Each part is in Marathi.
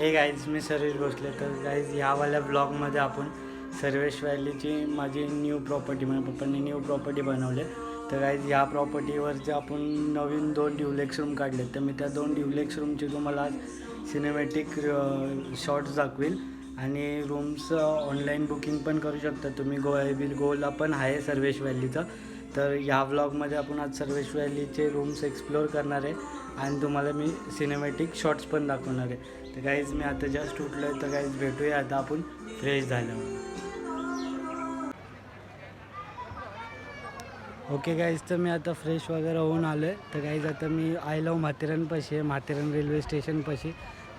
हे गाईज मी सर्वेश भोसले. तर गाईज ह्यावाल्या ब्लॉगमध्ये आपण सर्वेश व्हॅलीची माझी न्यू प्रॉपर्टी म्हणजे पप्पांनी न्यू प्रॉपर्टी बनवले. तर गाईज ह्या प्रॉपर्टीवरचे आपण नवीन 2 ड्युप्लेक्स रूम काढले. तर मी त्या 2 ड्युप्लेक्स रूमची तुम्हाला आज सिनेमॅटिक शॉर्ट्स दाखवेल. आणि रूम्स ऑनलाईन बुकिंग पण करू शकता तुम्ही. गोला पण आहे सर्वेश व्हॅलीचं. तर ह्या व्लॉगमध्ये आपण आज सर्वेश व्हॅलीचे रूम्स एक्सप्लोअर करणार आहे आणि तुम्हाला मी सिनेमॅटिक शॉट्स पण दाखवणार आहे. तर गाईज मी आता जस्ट उठलो आहे. तर गाईज भेटूया आता आपण फ्रेश झाल्यावर. ओके गाईज, तर मी आता फ्रेश वगैरे होऊन आलो आहे. तर गाईज आता मी आय लव माथेरानपाशी आहे, माथेरान रेल्वे स्टेशनपाशी.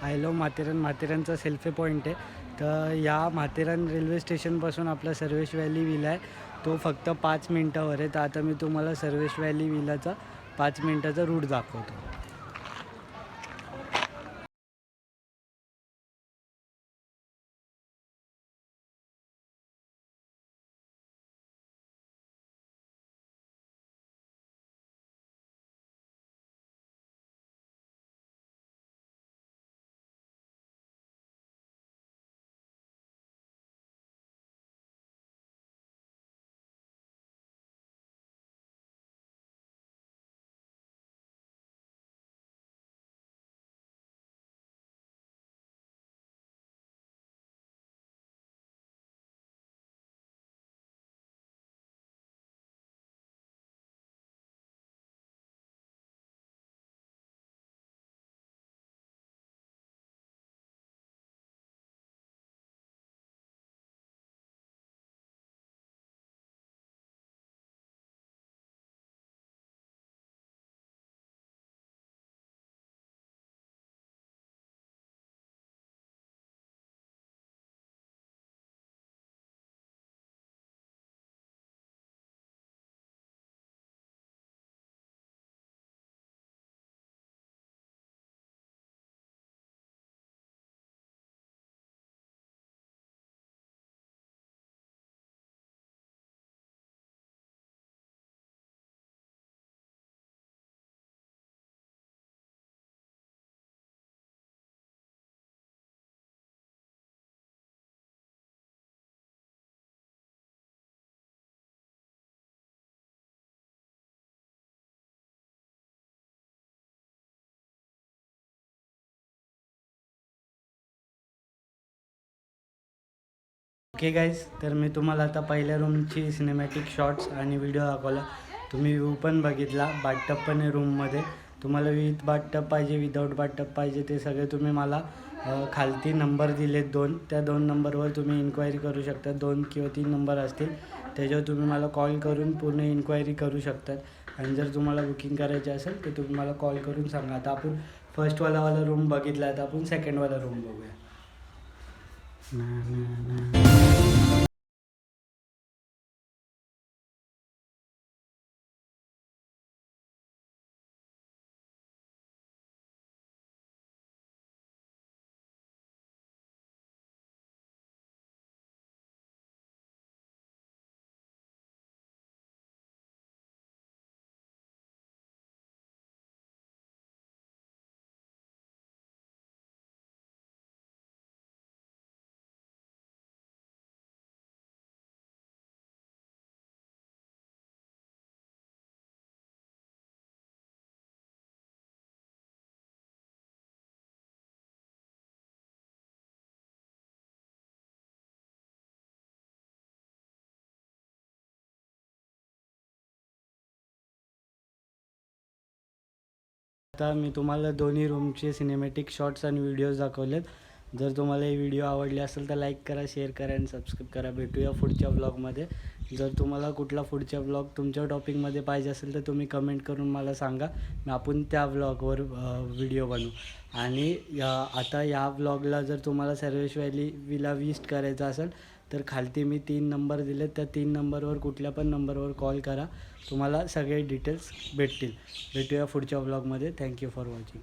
आय लव माथेरानचा सेल्फी पॉईंट आहे. तर या माथेरान रेल्वे स्टेशनपासून आपला सर्वेश व्हॅली विला आहे तो फक्त 5 मिनटावर आहे. तर आता मी तुम्हाला सर्वेश व्हॅली विलाचा 5 मिनटाचा रूट दाखवतो. ओके गाईज, तर मी तुम्हाला आता पहिल्या रूमची सिनेमॅटिक शॉट्स आणि व्हिडिओ दाखवला. तुम्ही व्ह्यू पण बघितला. बाथटब पण आहे रूममध्ये. तुम्हाला विथ बाथटब पाहिजे, विदाऊट बाथटब पाहिजे, ते सगळे तुम्ही मला खालती नंबर दिलेत 2. त्या 2 नंबरवर तुम्ही इन्क्वायरी करू शकता. 2 किंवा 3 नंबर असतील त्याच्यावर तुम्ही मला कॉल करून पूर्ण इन्क्वायरी करू शकतात. आणि जर तुम्हाला बुकिंग करायची असेल तर तुम्ही मला कॉल करून सांगा. आता आपण फर्स्टवाला रूम बघितला, आता आपण सेकंडवाला रूम बघूया. आता मी तुम्हाला दोन्ही रूमचे सिनेमॅटिक शॉट्स आणि व्हिडिओज दाखवलेत. जर तुम्हाला हे व्हिडिओ आवडले असेल तर लाईक करा, शेअर करा आणि सबस्क्राईब करा. भेटूया पुढच्या ब्लॉगमध्ये. जर तुम्हाला कुठला पुढच्या ब्लॉग तुमच्या टॉपिकमध्ये पाहिजे असेल तर तुम्ही कमेंट करून मला सांगा. आपण त्या ब्लॉगवर व्हिडिओ बनवू. आणि आता या ब्लॉगला जर तुम्हाला सर्वेश व्हॅली विला विजिट करायचं असेल तर खालती मी 3 नंबर दिलेत. त्या 3 नंबरवर कुठल्या पण नंबरवर कॉल करा. तुम्हाला सगळे डिटेल्स भेटतील. भेटूया पुढच्या ब्लॉगमध्ये. Thank you for watching.